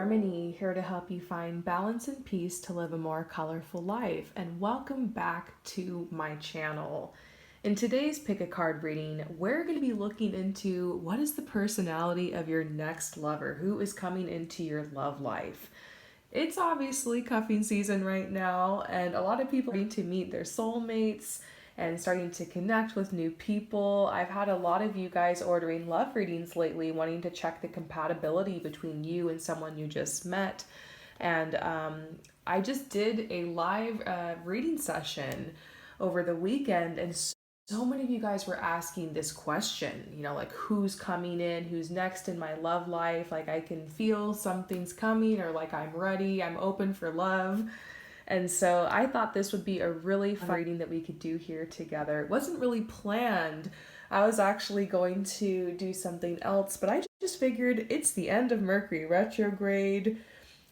Harmony, here to help you find balance and peace to live a more colorful life. And welcome back to my channel. In today's Pick a Card reading, we're going to be looking into what is the personality of your next lover, who is coming into your love life. It's obviously cuffing season right now, and a lot of people are starting to meet their soulmates and starting to connect with new people. I've had a lot of you guys ordering love readings lately, wanting to check the compatibility between you and someone you just met. And I just did a live reading session over the weekend, and so many of you guys were asking this question, like who's coming in, who's next in my love life. Like I can feel something's coming, or like I'm ready, I'm open for love. And so I thought this would be a really fun reading that we could do here together. It wasn't really planned. I was actually going to do something else, but I just figured it's the end of Mercury retrograde.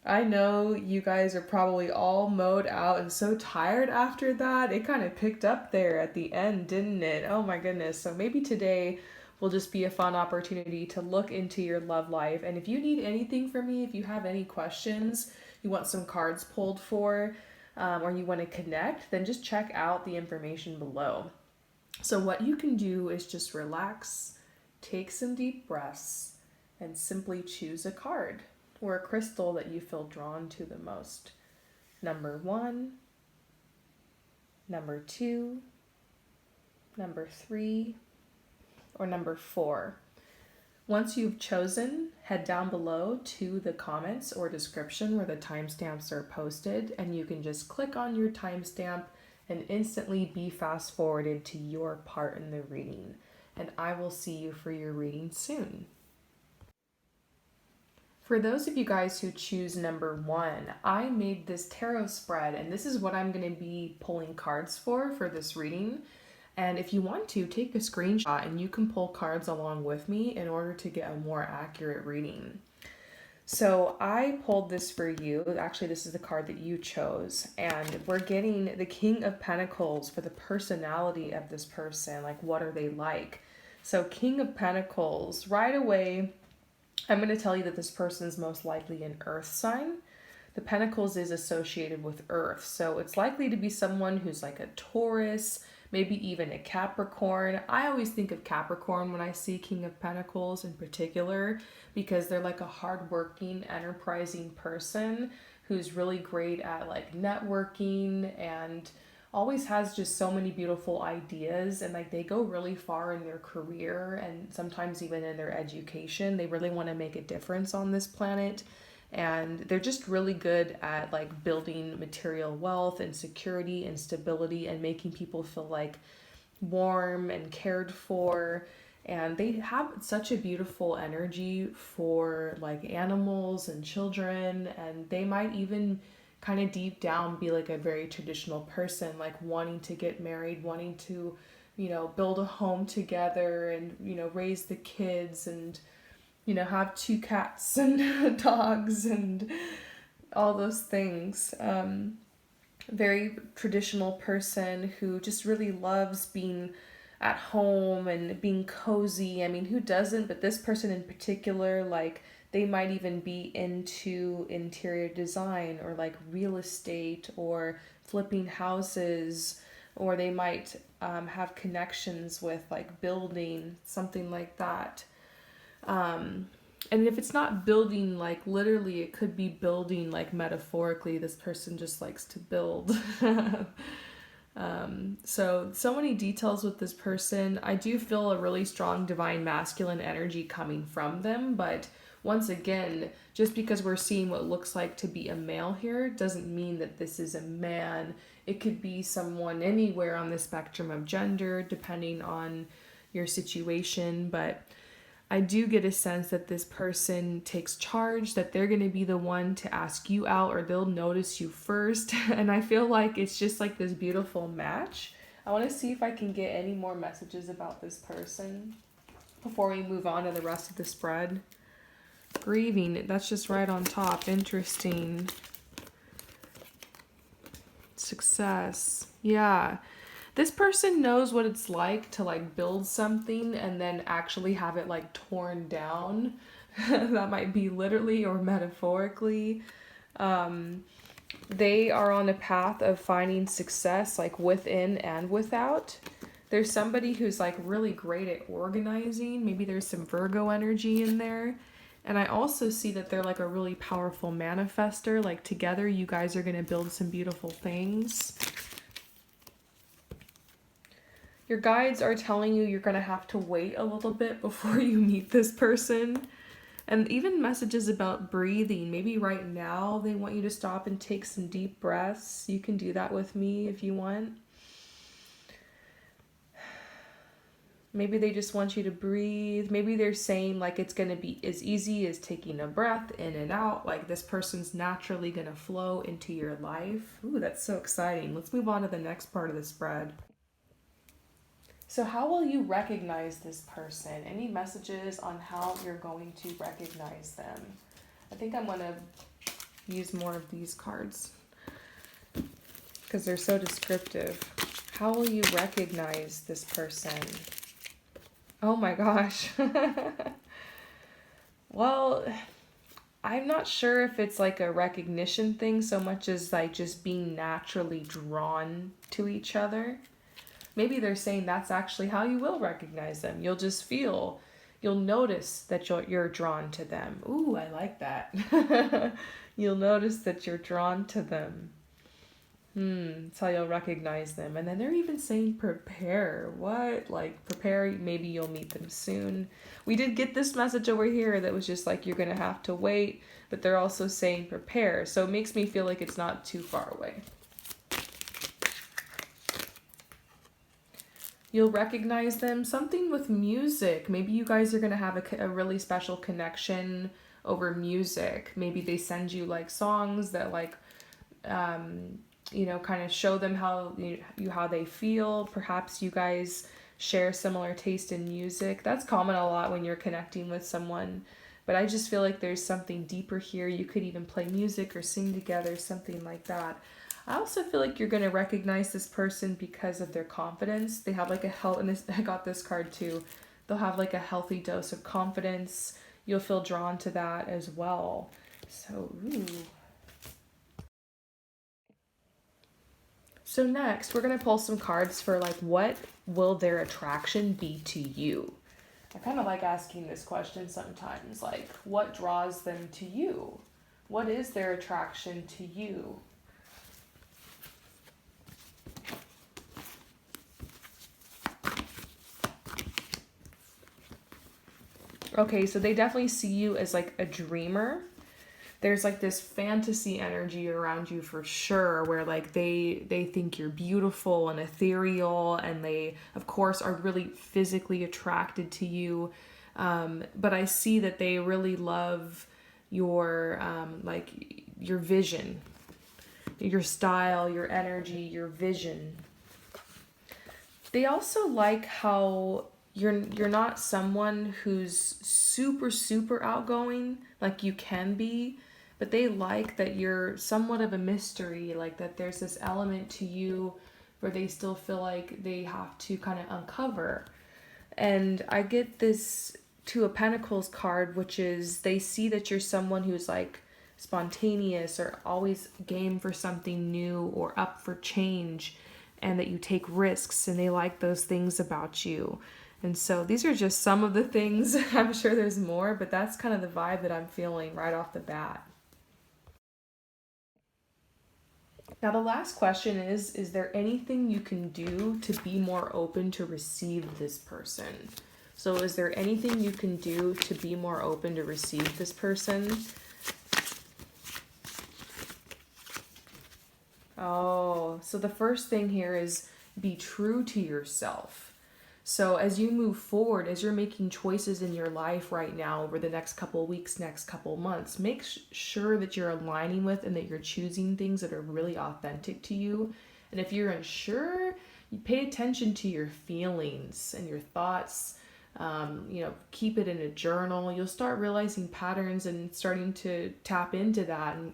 I know you guys are probably all mowed out and so tired after that. It kind of picked up there at the end, didn't it? Oh my goodness. So maybe today will just be a fun opportunity to look into your love life. And if you need anything from me, if you have any questions, you want some cards pulled for, or you want to connect, then just check out the information below. So what you can do is just relax, take some deep breaths, and simply choose a card or a crystal that you feel drawn to the most. Number 1, number 2, number 3, or number 4. Once you've chosen, head down below to the comments or description where the timestamps are posted, and you can just click on your timestamp and instantly be fast forwarded to your part in the reading. And I will see you for your reading soon. For those of you guys who choose number 1, I made this tarot spread, and this is what I'm going to be pulling cards for this reading. And if you want to, take a screenshot and you can pull cards along with me in order to get a more accurate reading. So I pulled this for you. Actually, this is the card that you chose. And we're getting the King of Pentacles for the personality of this person. Like, what are they like? So King of Pentacles, right away, I'm going to tell you that this person is most likely an earth sign. The Pentacles is associated with earth. So it's likely to be someone who's like a Taurus, maybe even a Capricorn. I always think of Capricorn when I see King of Pentacles in particular, because they're like a hardworking, enterprising person who's really great at like networking and always has just so many beautiful ideas, and like they go really far in their career and sometimes even in their education. They really want to make a difference on this planet. And they're just really good at like building material wealth and security and stability and making people feel like warm and cared for. And they have such a beautiful energy for like animals and children. And they might even kind of deep down be like a very traditional person, like wanting to get married, wanting to, build a home together and, raise the kids and have 2 cats and dogs and all those things. Very traditional person who just really loves being at home and being cozy. I mean, who doesn't? But this person in particular, like, they might even be into interior design or like real estate or flipping houses, or they might have connections with like building, something like that. And if it's not building like literally, it could be building like metaphorically. This person just likes to build. So many details with this person. I do feel a really strong divine masculine energy coming from them, but once again, just because we're seeing what looks like to be a male here doesn't mean that this is a man. It could be someone anywhere on the spectrum of gender, depending on your situation, but I do get a sense that this person takes charge, that they're going to be the one to ask you out, or they'll notice you first. And I feel like it's just like this beautiful match. I want to see if I can get any more messages about this person before we move on to the rest of the spread. Grieving, that's just right on top. Interesting. Success. Yeah. This person knows what it's like to like build something and then actually have it like torn down. That might be literally or metaphorically. Um, they are on a path of finding success, like within and without. There's somebody who's like really great at organizing. Maybe there's some Virgo energy in there. And I also see that they're like a really powerful manifester. Like together, you guys are going to build some beautiful things. Your guides are telling you you're going to have to wait a little bit before you meet this person. And even messages about breathing. Maybe right now they want you to stop and take some deep breaths. You can do that with me if you want. Maybe they just want you to breathe. Maybe they're saying like it's going to be as easy as taking a breath in and out. Like this person's naturally going to flow into your life. Ooh, that's so exciting. Let's move on to the next part of the spread. So how will you recognize this person? Any messages on how you're going to recognize them? I think I'm going to use more of these cards because they're so descriptive. How will you recognize this person? Oh my gosh. Well, I'm not sure if it's like a recognition thing so much as like just being naturally drawn to each other. Maybe they're saying that's actually how you will recognize them. You'll just feel, you'll notice that you're drawn to them. Ooh, I like that. You'll notice that you're drawn to them. That's how you'll recognize them. And then they're even saying prepare. What? Like prepare, maybe you'll meet them soon. We did get this message over here that was just like you're going to have to wait, but they're also saying prepare. So it makes me feel like it's not too far away. You'll recognize them. Something with music. Maybe you guys are going to have a really special connection over music. Maybe they send you like songs that like, kind of show them how they feel. Perhaps you guys share similar taste in music. That's common a lot when you're connecting with someone. But I just feel like there's something deeper here. You could even play music or sing together, something like that. I also feel like you're going to recognize this person because of their confidence. They have like a health, and I got this card too. They'll have like a healthy dose of confidence. You'll feel drawn to that as well. So, ooh. So next, we're going to pull some cards for like, what will their attraction be to you? I kind of like asking this question sometimes, like, what draws them to you? What is their attraction to you? Okay, so they definitely see you as like a dreamer. There's like this fantasy energy around you for sure, where like they think you're beautiful and ethereal, and they of course are really physically attracted to you. But I see that they really love your like your vision, your style, your energy, your vision. They also like how you're not someone who's super outgoing like you can be, but they like that you're somewhat of a mystery, like that there's this element to you where they still feel like they have to kind of uncover. And I get this Two of Pentacles card, which is they see that you're someone who's like spontaneous or always game for something new or up for change, and that you take risks, and they like those things about you. And so these are just some of the things. I'm sure there's more, but that's kind of the vibe that I'm feeling right off the bat. Now, the last question is there anything you can do to be more open to receive this person? So is there anything you can do to be more open to receive this person? Oh, so the first thing here is be true to yourself. So as you move forward, as you're making choices in your life right now over the next couple of weeks, next couple of months, make sure that you're aligning with and that you're choosing things that are really authentic to you. And if you're unsure, you pay attention to your feelings and your thoughts. Keep it in a journal. You'll start realizing patterns and starting to tap into that and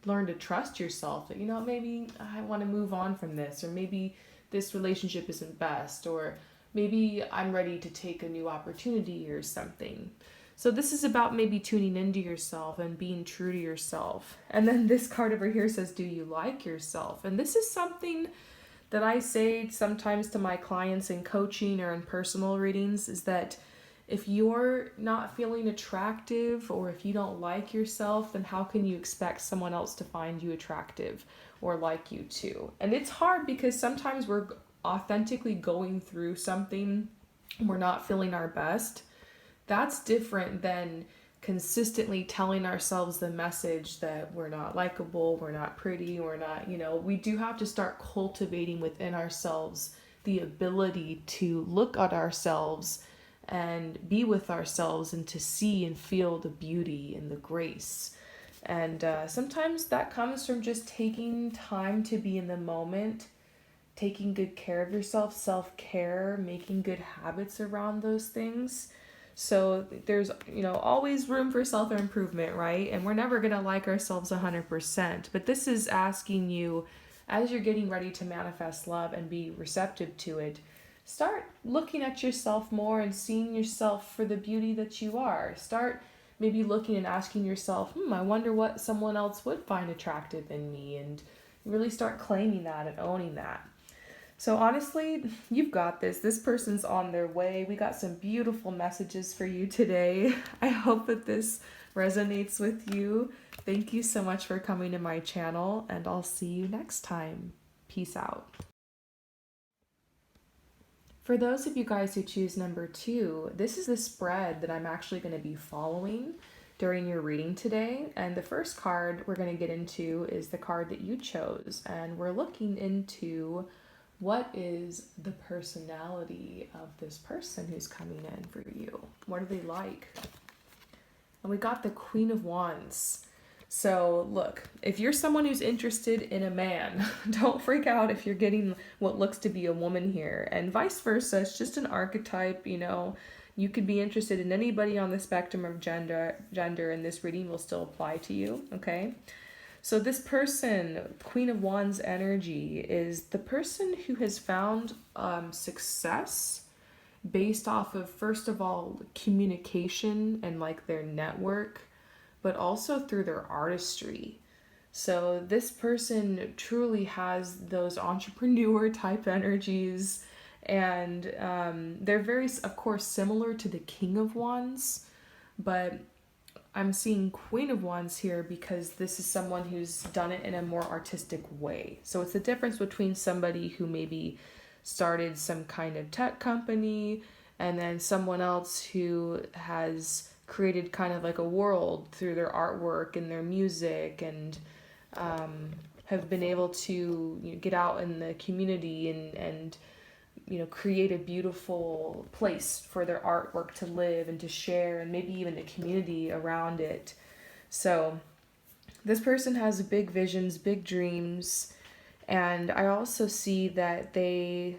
learn to trust yourself that, maybe I want to move on from this, or maybe this relationship isn't best, or maybe I'm ready to take a new opportunity or something. So this is about maybe tuning into yourself and being true to yourself. And then this card over here says, do you like yourself? And this is something that I say sometimes to my clients in coaching or in personal readings, is that if you're not feeling attractive or if you don't like yourself, then how can you expect someone else to find you attractive or like you too? And it's hard because sometimes we're authentically going through something, we're not feeling our best. That's different than consistently telling ourselves the message that we're not likable, we're not pretty, we're not, we do have to start cultivating within ourselves the ability to look at ourselves and be with ourselves and to see and feel the beauty and the grace. And sometimes that comes from just taking time to be in the moment, taking good care of yourself, self-care, making good habits around those things. So there's, always room for self-improvement, right? And we're never going to like ourselves 100%. But this is asking you, as you're getting ready to manifest love and be receptive to it, start looking at yourself more and seeing yourself for the beauty that you are. Start maybe looking and asking yourself, I wonder what someone else would find attractive in me, and really start claiming that and owning that. So honestly, you've got this. This person's on their way. We got some beautiful messages for you today. I hope that this resonates with you. Thank you so much for coming to my channel, and I'll see you next time. Peace out. For those of you guys who choose number 2, this is the spread that I'm actually going to be following during your reading today. And the first card we're going to get into is the card that you chose. And we're looking into what is the personality of this person who's coming in for you. What are they like? And we got the Queen of Wands. So look, if you're someone who's interested in a man, don't freak out if you're getting what looks to be a woman here, and vice versa. It's just an archetype, You could be interested in anybody on the spectrum of gender, and this reading will still apply to you, okay? So this person, Queen of Wands energy, is the person who has found success based off of, first of all, communication and like their network, but also through their artistry. So this person truly has those entrepreneur type energies, and they're very, of course, similar to the King of Wands, but I'm seeing Queen of Wands here because this is someone who's done it in a more artistic way. So it's the difference between somebody who maybe started some kind of tech company and then someone else who has created kind of like a world through their artwork and their music, and have been able to get out in the community and create a beautiful place for their artwork to live and to share, and maybe even a community around it. So this person has big visions, big dreams, and I also see that they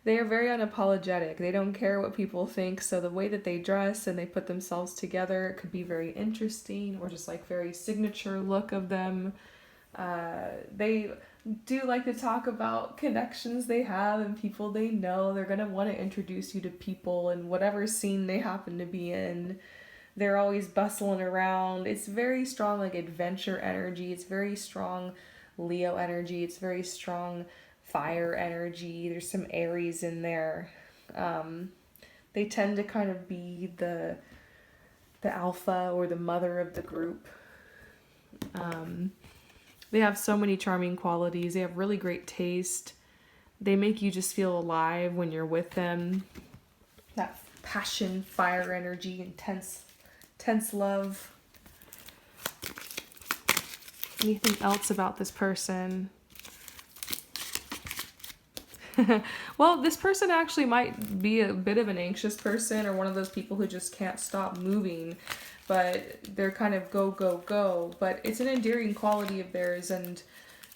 they are very unapologetic. They don't care what people think, so the way that they dress and they put themselves together could be very interesting, or just like very signature look of them. They do like to talk about connections they have and people they know. They're going to want to introduce you to people in whatever scene they happen to be in. They're always bustling around. It's very strong like adventure energy. It's very strong Leo energy. It's very strong fire energy. There's some Aries in there. They tend to kind of be the alpha or the mother of the group. They have so many charming qualities. They have really great taste. They make you just feel alive when you're with them. That passion, fire energy, intense love. Anything else about this person? Well, this person actually might be a bit of an anxious person, or one of those people who just can't stop moving, but they're kind of go, go, go. But it's an endearing quality of theirs, and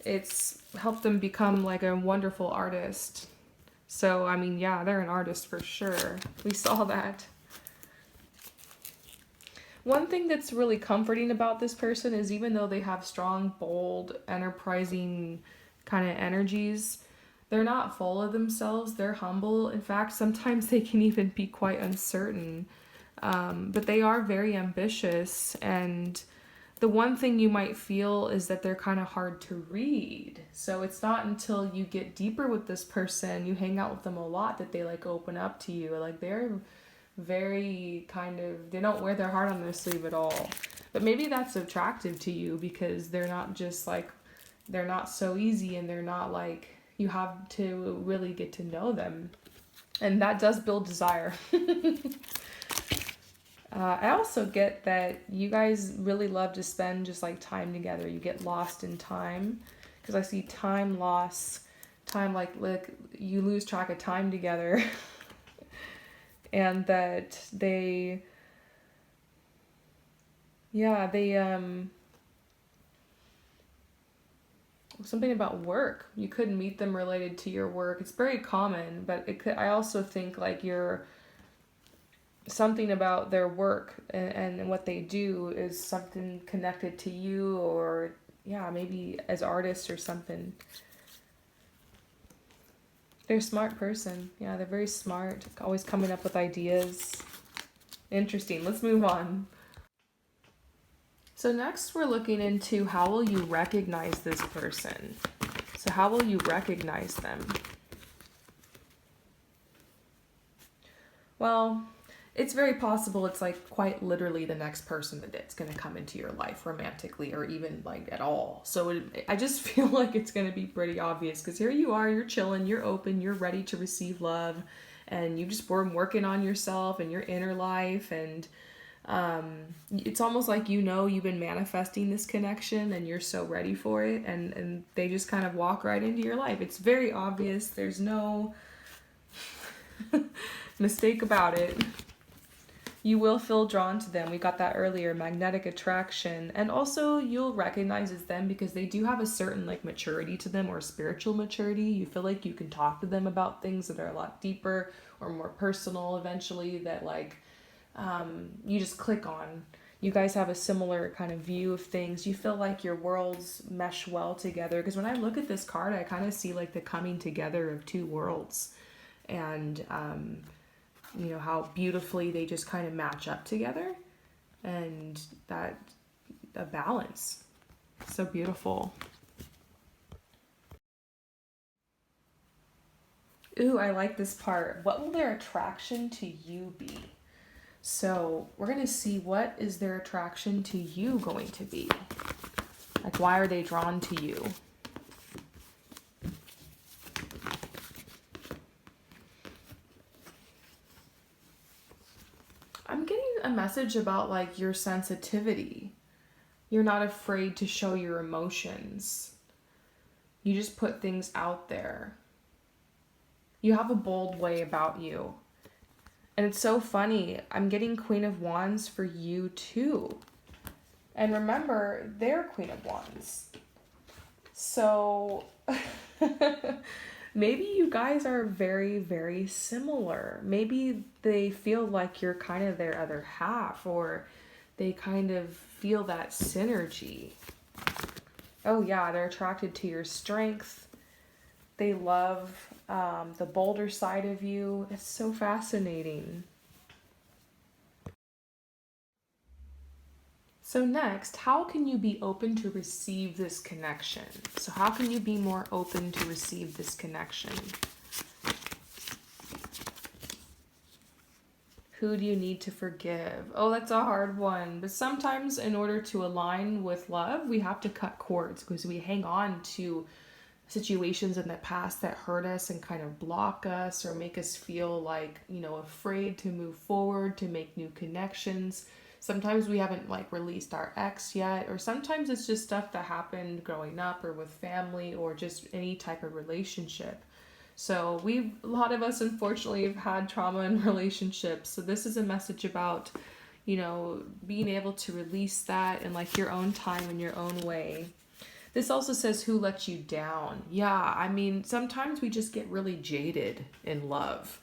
it's helped them become like a wonderful artist. So, I mean, yeah, they're an artist for sure. We saw that. One thing that's really comforting about this person is, even though they have strong, bold, enterprising kind of energies, they're not full of themselves. They're humble. In fact, sometimes they can even be quite uncertain. But they are very ambitious, and the one thing you might feel is that they're kind of hard to read. So it's not until you get deeper with this person, you hang out with them a lot, that they like open up to you. Like they're very kind of, they don't wear their heart on their sleeve at all. But maybe that's attractive to you because they're not just like, they're not so easy, and they're not like, you have to really get to know them. And that does build desire. I also get that you guys really love to spend just like time together. You get lost in time because I see time loss, time like you lose track of time together. And that they, yeah, they, something about work. You could meet them related to your work. It's very common, but it could, I also think like you're, something about their work and what they do is something connected to you, or yeah, maybe as artists or something. They're a smart person. Yeah, they're very smart, always coming up with ideas. Interesting. Let's move on. So next we're looking into how will you recognize this person? So how will you recognize them? Well, it's very possible it's like quite literally the next person that's going to come into your life romantically or even like at all. So I just feel like it's going to be pretty obvious because here you are, you're chilling, you're open, you're ready to receive love, and you just were working on yourself and your inner life, and it's almost like you've been manifesting this connection and you're so ready for it, and they just kind of walk right into your life. It's very obvious. There's no mistake about it. You will feel drawn to them. We got that earlier, magnetic attraction. And also you'll recognize it's them because they do have a certain like maturity to them, or spiritual maturity. You feel like you can talk to them about things that are a lot deeper or more personal eventually, that like you just click on. You guys have a similar kind of view of things. You feel like your worlds mesh well together. Because when I look at this card, I kind of see like the coming together of two worlds. And how beautifully they just kind of match up together, and that a balance. So beautiful. Ooh, I like this part. What will their attraction to you be? So we're going to see what is their attraction to you going to be. Like, why are they drawn to you? I'm getting a message about like your sensitivity. You're not afraid to show your emotions. You just put things out there. You have a bold way about you. And it's so funny. I'm getting Queen of Wands for you too. And remember, they're Queen of Wands. So maybe you guys are very, very similar. Maybe they feel like you're kind of their other half, or they kind of feel that synergy. Oh yeah, they're attracted to your strength. They love the bolder side of you. It's so fascinating. So next, how can you be open to receive this connection? So how can you be more open to receive this connection? Who do you need to forgive? Oh, that's a hard one. But sometimes in order to align with love, we have to cut cords because we hang on to situations in the past that hurt us and kind of block us or make us feel like, afraid to move forward, to make new connections. Sometimes we haven't like released our ex yet, or sometimes it's just stuff that happened growing up or with family or just any type of relationship. So a lot of us unfortunately have had trauma in relationships. So this is a message about, being able to release that in like your own time and your own way. This also says who let you down. Yeah, I mean, sometimes we just get really jaded in love.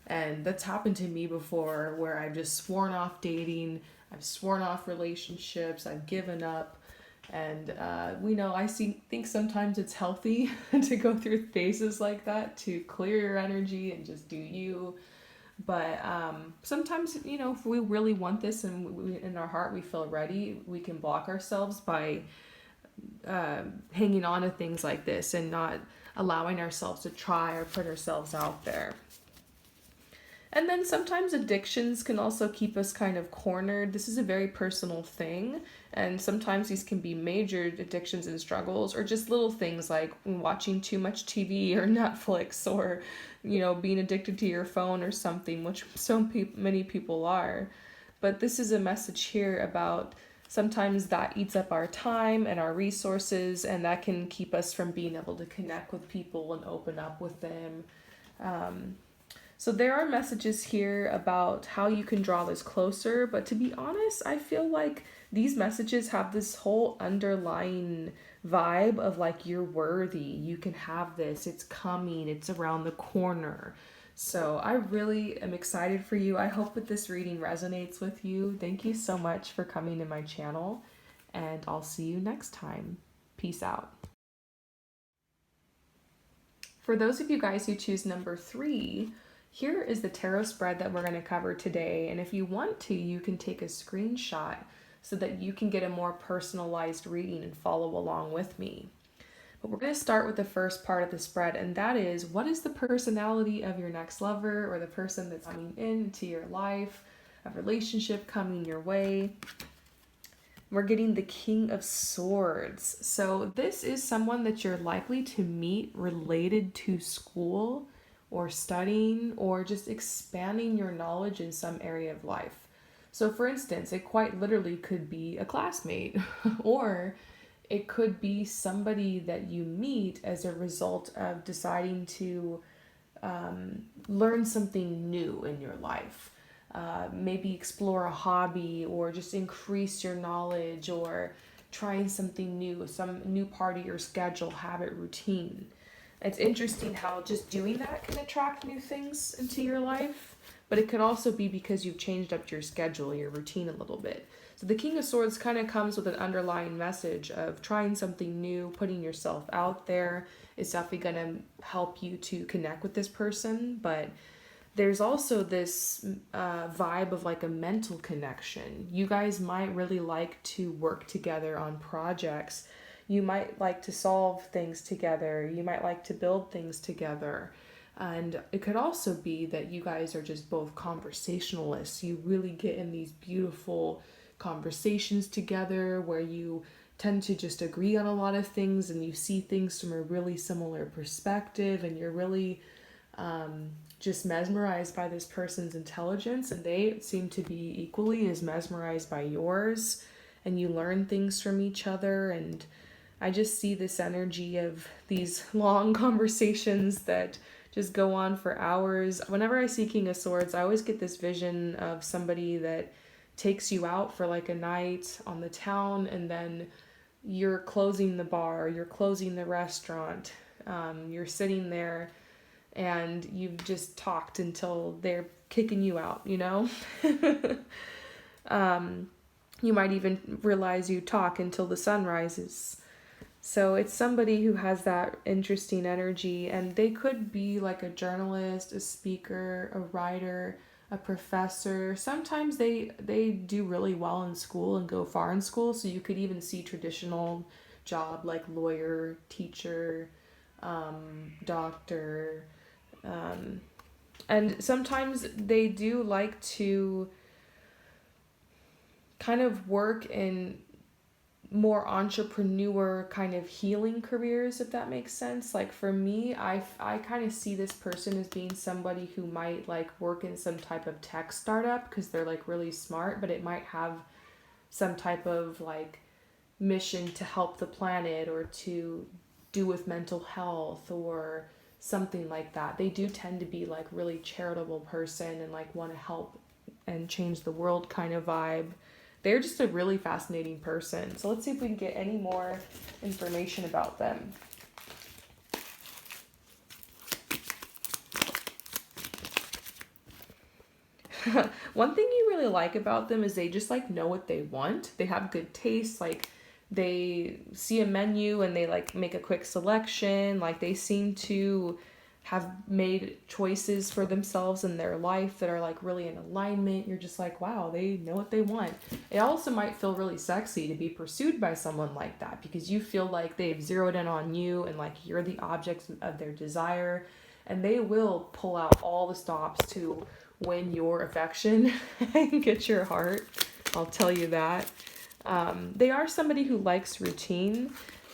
And that's happened to me before, where I've just sworn off dating, I've sworn off relationships, I've given up. And think sometimes it's healthy to go through phases like that, to clear your energy and just do you. But sometimes, you know, if we really want this and in our heart we feel ready, we can block ourselves by hanging on to things like this and not allowing ourselves to try or put ourselves out there. And then sometimes addictions can also keep us kind of cornered. This is a very personal thing. And sometimes these can be major addictions and struggles, or just little things like watching too much TV or Netflix, or, you know, being addicted to your phone or something, which many people are. But this is a message here about sometimes that eats up our time and our resources, and that can keep us from being able to connect with people and open up with them. So there are messages here about how you can draw this closer, but to be honest, I feel like these messages have this whole underlying vibe of like you're worthy, you can have this, it's coming, it's around the corner. So I really am excited for you. I hope that this reading resonates with you. Thank you so much for coming to my channel, and I'll see you next time. Peace out. For those of you guys who choose number 3, here is the tarot spread that we're going to cover today, and if you want to, you can take a screenshot so that you can get a more personalized reading and follow along with me. But we're going to start with the first part of the spread, and that is, what is the personality of your next lover or the person that's coming into your life, a relationship coming your way? We're getting the King of Swords. So this is someone that you're likely to meet related to school or studying or just expanding your knowledge in some area of life. So for instance, it quite literally could be a classmate or it could be somebody that you meet as a result of deciding to learn something new in your life. Maybe explore a hobby or just increase your knowledge or trying something new, some new part of your schedule, habit, routine. It's interesting how just doing that can attract new things into your life, but it could also be because you've changed up your schedule, your routine a little bit. So the King of Swords kind of comes with an underlying message of trying something new, putting yourself out there. It's definitely going to help you to connect with this person, but there's also this vibe of like a mental connection. You guys might really like to work together on projects. You might like to solve things together. You might like to build things together. And it could also be that you guys are just both conversationalists. You really get in these beautiful conversations together where you tend to just agree on a lot of things and you see things from a really similar perspective, and you're really just mesmerized by this person's intelligence, and they seem to be equally as mesmerized by yours, and you learn things from each other. And I just see this energy of these long conversations that just go on for hours. Whenever I see King of Swords, I always get this vision of somebody that takes you out for like a night on the town, and then you're closing the bar, you're closing the restaurant, you're sitting there and you've just talked until they're kicking you out, you know? You might even realize you talk until the sun rises. So it's somebody who has that interesting energy, and they could be like a journalist, a speaker, a writer, a professor. Sometimes they do really well in school and go far in school, so you could even see traditional job like lawyer, teacher, doctor, and sometimes they do like to kind of work in more entrepreneur kind of healing careers, if that makes sense. Like for me, I kind of see this person as being somebody who might like work in some type of tech startup because they're like really smart, but it might have some type of like mission to help the planet or to do with mental health or something like that. They do tend to be like really charitable person and like want to help and change the world kind of vibe. They're just a really fascinating person. So let's see if we can get any more information about them. One thing you really like about them is they just like know what they want. They have good taste. Like they see a menu and they like make a quick selection. Like they seem to have made choices for themselves in their life that are like really in alignment. You're just like, wow, they know what they want. It also might feel really sexy to be pursued by someone like that because you feel like they've zeroed in on you and like you're the object of their desire, and they will pull out all the stops to win your affection and get your heart. I'll tell you that. They are somebody who likes routine.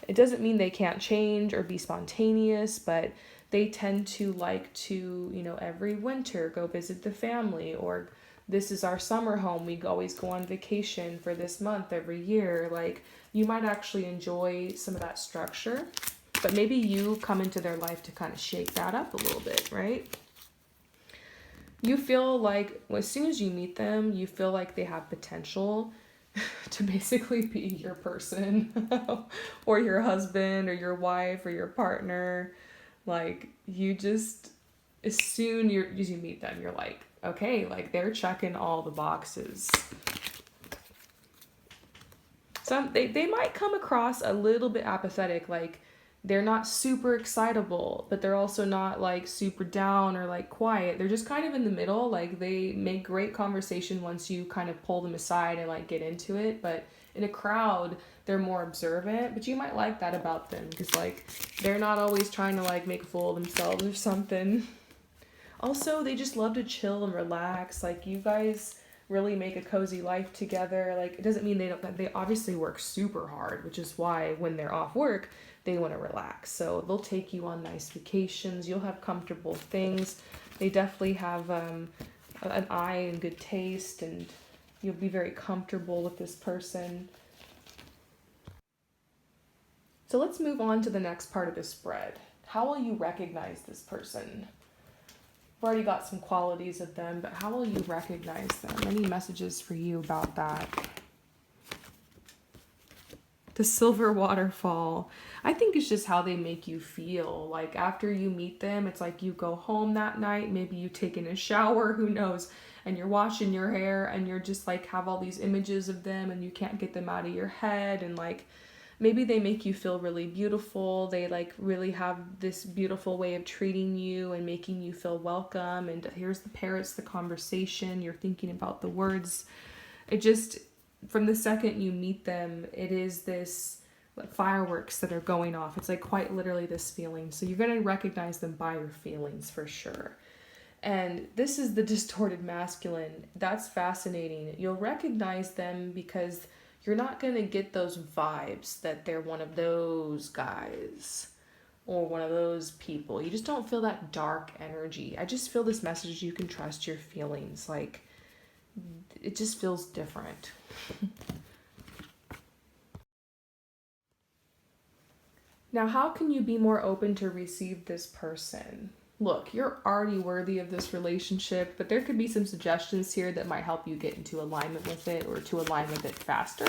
It doesn't mean they can't change or be spontaneous, but they tend to like to, every winter go visit the family, or this is our summer home. We always go on vacation for this month every year. Like, you might actually enjoy some of that structure, but maybe you come into their life to kind of shake that up a little bit, right? You feel like as soon as you meet them, you feel like they have potential to basically be your person or your husband or your wife or your partner. Like, you just, as soon as you meet them, you're like, okay, like they're checking all the boxes. They might come across a little bit apathetic, like they're not super excitable, but they're also not like super down or like quiet. They're just kind of in the middle. Like, they make great conversation once you kind of pull them aside and like get into it. But in a crowd, they're more observant, but you might like that about them because like they're not always trying to like make a fool of themselves or something. Also, they just love to chill and relax. Like, you guys really make a cozy life together. Like, it doesn't mean they obviously work super hard, which is why when they're off work, they want to relax. So they'll take you on nice vacations. You'll have comfortable things. They definitely have an eye and good taste, and you'll be very comfortable with this person. So let's move on to the next part of the spread. How will you recognize this person? I've already got some qualities of them, but how will you recognize them? Any messages for you about that? The silver waterfall. I think it's just how they make you feel. Like, after you meet them, it's like you go home that night, maybe you take in a shower, who knows, and you're washing your hair and you're just like have all these images of them and you can't get them out of your head, and like maybe they make you feel really beautiful. They like really have this beautiful way of treating you and making you feel welcome. And here's the parrots, the conversation. You're thinking about the words. It just, from the second you meet them, it is this like fireworks that are going off. It's like quite literally this feeling. So you're going to recognize them by your feelings for sure. And this is the distorted masculine. That's fascinating. You'll recognize them because you're not going to get those vibes that they're one of those guys or one of those people. You just don't feel that dark energy. I just feel this message, you can trust your feelings. Like, it just feels different. Now, how can you be more open to receive this person? Look, you're already worthy of this relationship, but there could be some suggestions here that might help you get into alignment with it or to align with it faster.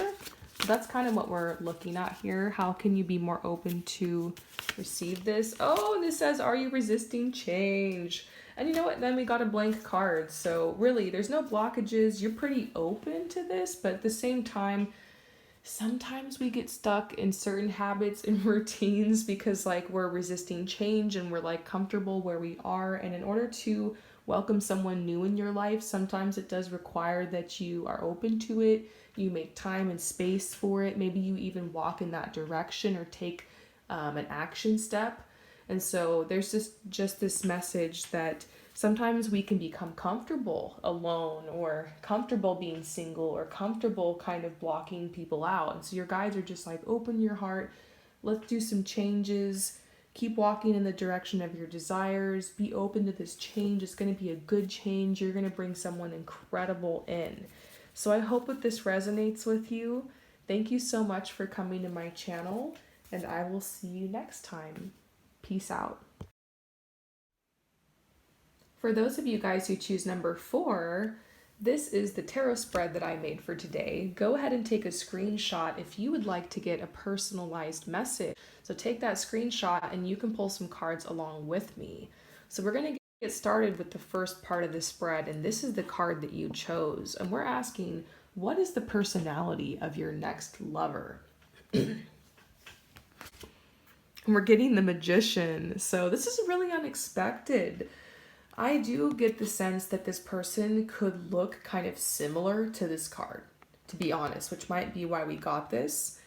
So that's kind of what we're looking at here. How can you be more open to receive this? Oh, and this says, are you resisting change? And you know what? Then we got a blank card. So really, there's no blockages. You're pretty open to this, but at the same time, sometimes we get stuck in certain habits and routines because like we're resisting change and we're like comfortable where we are. And in order to welcome someone new in your life, sometimes it does require that you are open to it. You make time and space for it. Maybe you even walk in that direction or take an action step. And so there's just this message that sometimes we can become comfortable alone or comfortable being single or comfortable kind of blocking people out. And so your guides are just like, open your heart. Let's do some changes. Keep walking in the direction of your desires. Be open to this change. It's going to be a good change. You're going to bring someone incredible in. So I hope that this resonates with you. Thank you so much for coming to my channel, and I will see you next time. Peace out. For those of you guys who choose number 4, this is the tarot spread that I made for today. Go ahead and take a screenshot if you would like to get a personalized message. So take that screenshot and you can pull some cards along with me. So we're going to get started with the first part of the spread, and this is the card that you chose. And we're asking, what is the personality of your next lover? We're getting the Magician. So this is really unexpected. I do get the sense that this person could look kind of similar to this card, to be honest, which might be why we got this.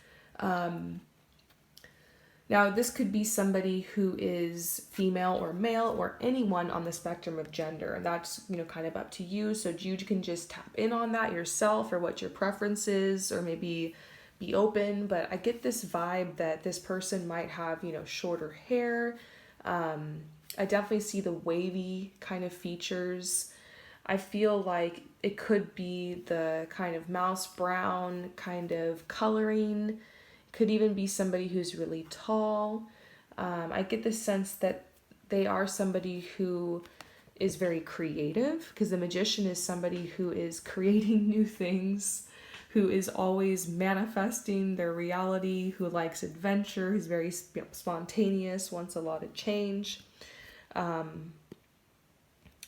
Now, this could be somebody who is female or male or anyone on the spectrum of gender, and that's, kind of up to you. So you can just tap in on that yourself or what your preference is, or maybe be open. But I get this vibe that this person might have, shorter hair. I definitely see the wavy kind of features. I feel like it could be the kind of mouse brown kind of coloring. Could even be somebody who's really tall. I get the sense that they are somebody who is very creative, because the Magician is somebody who is creating new things, who is always manifesting their reality, who likes adventure, who's very spontaneous, wants a lot of change. And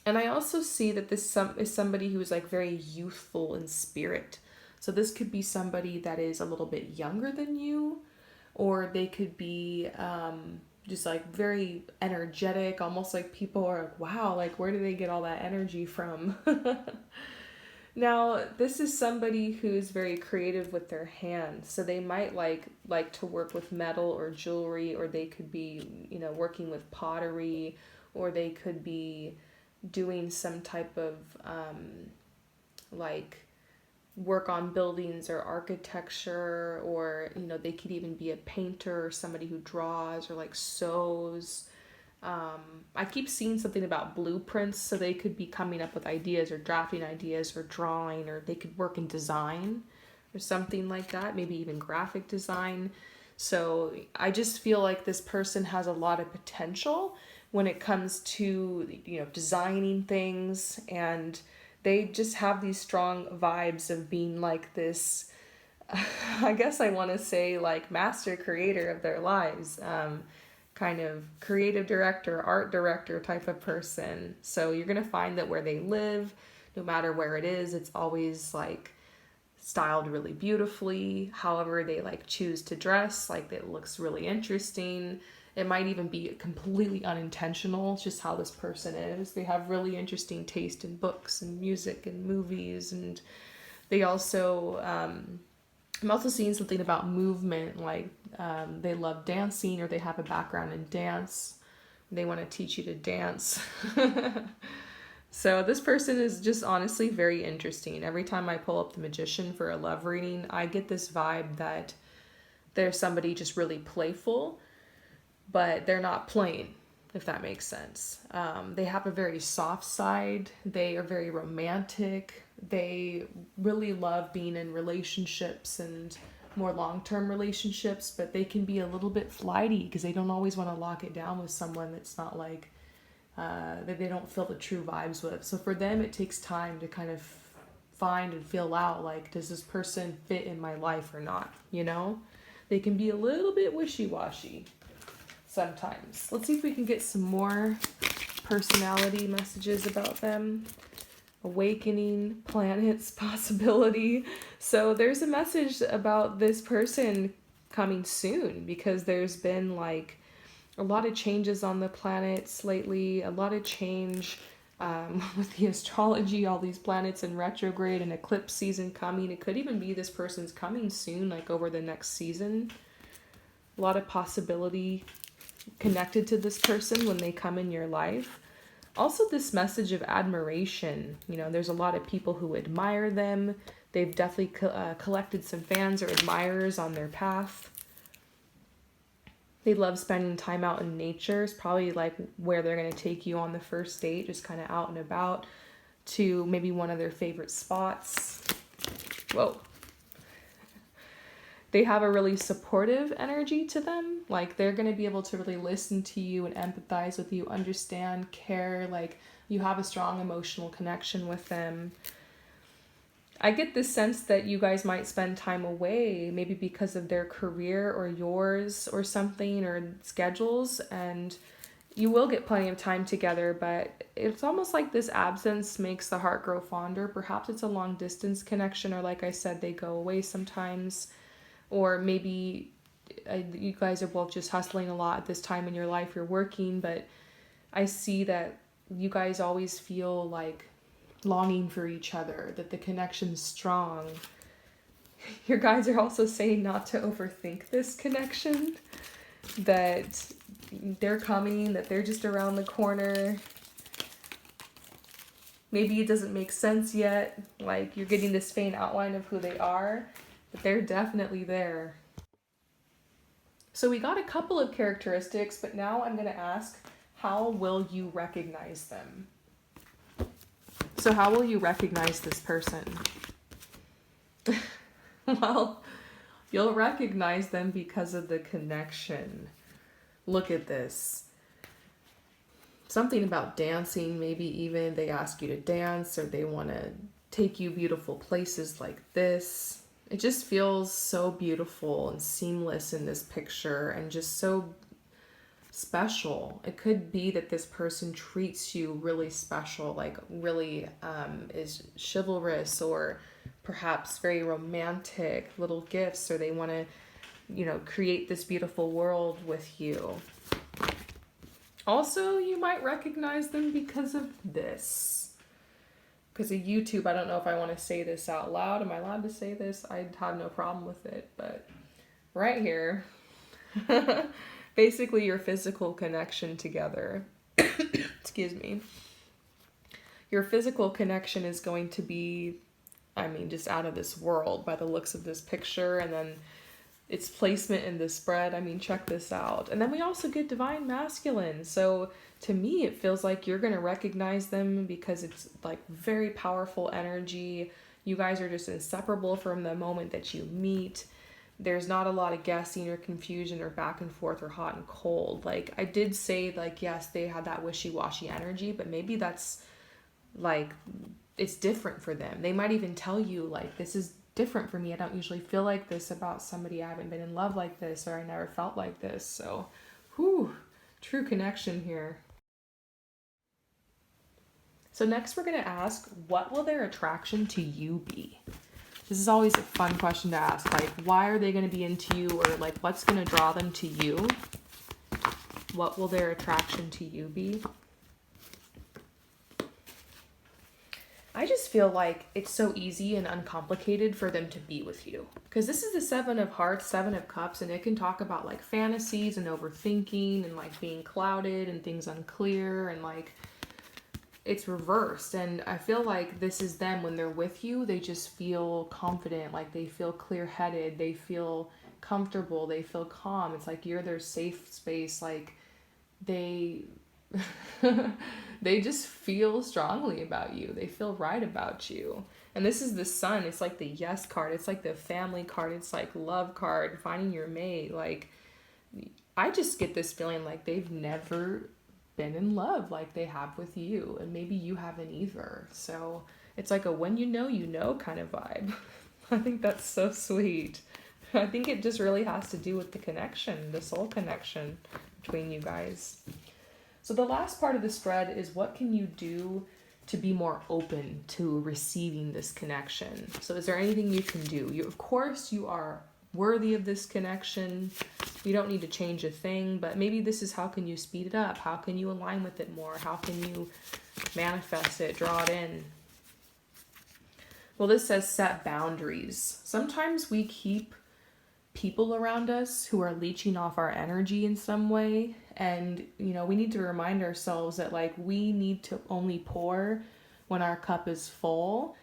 I also see that this is somebody who is like very youthful in spirit. So this could be somebody that is a little bit younger than you, or they could be just like very energetic, almost like people are like, wow, like where do they get all that energy from? Now, this is somebody who's very creative with their hands. So they might like to work with metal or jewelry, or they could be, working with pottery, or they could be doing some type of like work on buildings or architecture, or they could even be a painter or somebody who draws or like sews. I keep seeing something about blueprints, so they could be coming up with ideas or drafting ideas or drawing, or they could work in design or something like that, maybe even graphic design. So I just feel like this person has a lot of potential when it comes to, designing things, and they just have these strong vibes of being like this, I guess I want to say like master creator of their lives, kind of creative director, art director type of person. So you're going to find that where they live, no matter where it is, it's always like styled really beautifully. However they like choose to dress, like it looks really interesting. It might even be completely unintentional. It's just how this person is. They have really interesting taste in books and music and movies, and they also I'm also seeing something about movement, like they love dancing, or they have a background in dance. They want to teach you to dance. So this person is just honestly very interesting. Every time I pull up the Magician for a love reading, I get this vibe that there's somebody just really playful, but they're not plain, if that makes sense. They have a very soft side. They are very romantic. They really love being in relationships and more long-term relationships, but they can be a little bit flighty because they don't always want to lock it down with someone that's not like, that they don't feel the true vibes with. So for them, it takes time to kind of find and feel out, like, does this person fit in my life or not, They can be a little bit wishy-washy sometimes. Let's see if we can get some more personality messages about them. Awakening, planets, possibility. So there's a message about this person coming soon, because there's been like a lot of changes on the planets lately, a lot of change with the astrology, all these planets in retrograde and eclipse season coming. It could even be this person's coming soon, like over the next season. A lot of possibility connected to this person when they come in your life. Also, this message of admiration. There's a lot of people who admire them. They've definitely collected some fans or admirers on their path. They love spending time out in nature. It's probably like where they're going to take you on the first date, just kind of out and about to maybe one of their favorite spots. Whoa. They have a really supportive energy to them. Like they're going to be able to really listen to you and empathize with you, understand, care. Like you have a strong emotional connection with them. I get this sense that you guys might spend time away, maybe because of their career or yours or something, or schedules, and you will get plenty of time together, but it's almost like this absence makes the heart grow fonder. Perhaps it's a long distance connection, or like I said, they go away sometimes, or maybe you guys are both just hustling a lot at this time in your life. You're working, but I see that you guys always feel like longing for each other, that the connection's strong. Your guys are also saying not to overthink this connection, that they're coming, that they're just around the corner. Maybe it doesn't make sense yet, like you're getting this faint outline of who they are, but they're definitely there. So we got a couple of characteristics, but now I'm going to ask, how will you recognize them? So how will you recognize this person? Well, you'll recognize them because of the connection. Look at this. Something about dancing, maybe even they ask you to dance, or they want to take you beautiful places like this. It just feels so beautiful and seamless in this picture, and just so special. It could be that this person treats you really special, like really is chivalrous, or perhaps very romantic, little gifts, or they want to, create this beautiful world with you. Also, you might recognize them because of this. Because of YouTube, I don't know if I want to say this out loud. Am I allowed to say this? I'd have no problem with it. But right here, basically your physical connection together. Excuse me. Your physical connection is going to be, just out of this world by the looks of this picture. And then its placement in the spread. Check this out. And then we also get divine masculine. So to me, it feels like you're going to recognize them because it's like very powerful energy. You guys are just inseparable from the moment that you meet. There's not a lot of guessing or confusion or back and forth or hot and cold. Like I did say, like, yes, they had that wishy-washy energy, but maybe that's like, it's different for them. They might even tell you like, this is different for me. I don't usually feel like this about somebody. I haven't been in love like this, or I never felt like this. So, true connection here. So next we're going to ask, what will their attraction to you be? This is always a fun question to ask. Like, why are they going to be into you? Or like, what's going to draw them to you? What will their attraction to you be? I just feel like it's so easy and uncomplicated for them to be with you. Because this is the 7 of Hearts, 7 of Cups, and it can talk about like fantasies and overthinking and like being clouded and things unclear, and like it's reversed. And I feel like this is them when they're with you. They just feel confident, like they feel clear-headed, they feel comfortable, they feel calm. It's like you're their safe space. Like they they just feel strongly about you. They feel right about you. And this is the Sun. It's like the yes card. It's like the family card. It's like love card, finding your mate. Like, I just get this feeling like they've never been in love like they have with you. And maybe you haven't either. So it's like a when you know kind of vibe. I think that's so sweet. I think it just really has to do with the connection, the soul connection between you guys. So the last part of the spread is, what can you do to be more open to receiving this connection? So is there anything you can do? Of course, you are worthy of this connection. You don't need to change a thing, but maybe this is, how can you speed it up? How can you align with it more? How can you manifest it, draw it in? Well, this says set boundaries. Sometimes we keep people around us who are leeching off our energy in some way. And, we need to remind ourselves that like we need to only pour when our cup is full.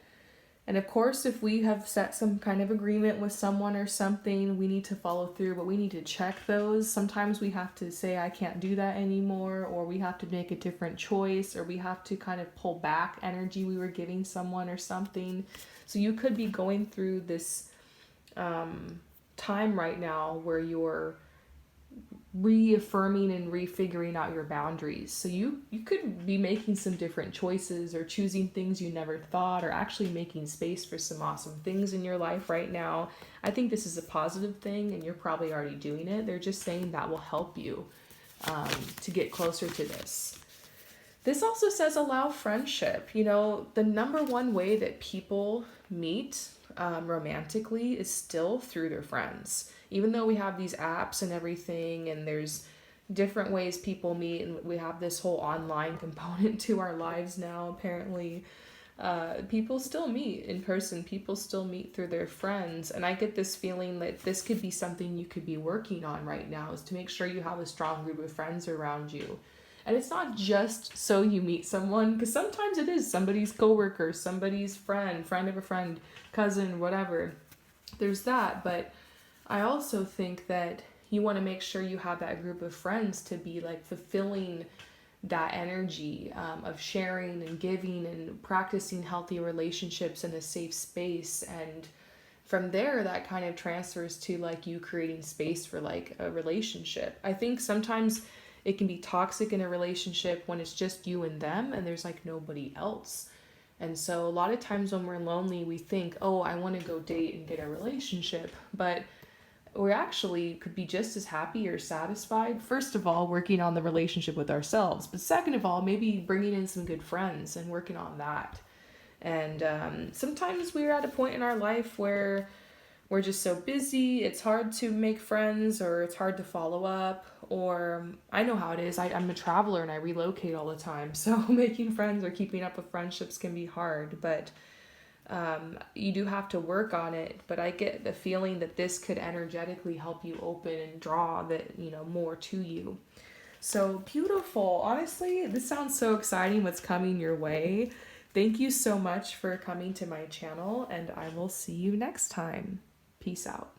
And of course, if we have set some kind of agreement with someone or something, we need to follow through, but we need to check those. Sometimes we have to say, I can't do that anymore, or we have to make a different choice, or we have to kind of pull back energy we were giving someone or something. So you could be going through this time right now where you're reaffirming and refiguring out your boundaries. So you could be making some different choices, or choosing things you never thought, or actually making space for some awesome things in your life right now. I think this is a positive thing, and you're probably already doing it. They're just saying that will help you to get closer to this. This also says allow friendship. The number one way that people meet romantically is still through their friends. Even though we have these apps and everything, and there's different ways people meet, and we have this whole online component to our lives now, apparently. People still meet in person, people still meet through their friends. And I get this feeling that this could be something you could be working on right now, is to make sure you have a strong group of friends around you. And it's not just so you meet someone, because sometimes it is somebody's coworker, somebody's friend, friend of a friend, cousin, whatever. There's that. But I also think that you want to make sure you have that group of friends to be like fulfilling that energy, of sharing and giving and practicing healthy relationships in a safe space. And from there, that kind of transfers to like you creating space for like a relationship. I think sometimes it can be toxic in a relationship when it's just you and them and there's like nobody else. And so a lot of times when we're lonely, we think, oh, I want to go date and get a relationship. But we actually could be just as happy or satisfied, first of all, working on the relationship with ourselves. But second of all, maybe bringing in some good friends and working on that. And sometimes we're at a point in our life where we're just so busy, it's hard to make friends, or it's hard to follow up. Or I know how it is. I'm a traveler and I relocate all the time. So making friends or keeping up with friendships can be hard. But you do have to work on it. But I get the feeling that this could energetically help you open and draw that, more to you. So beautiful. Honestly, this sounds so exciting what's coming your way. Thank you so much for coming to my channel, and I will see you next time. Peace out.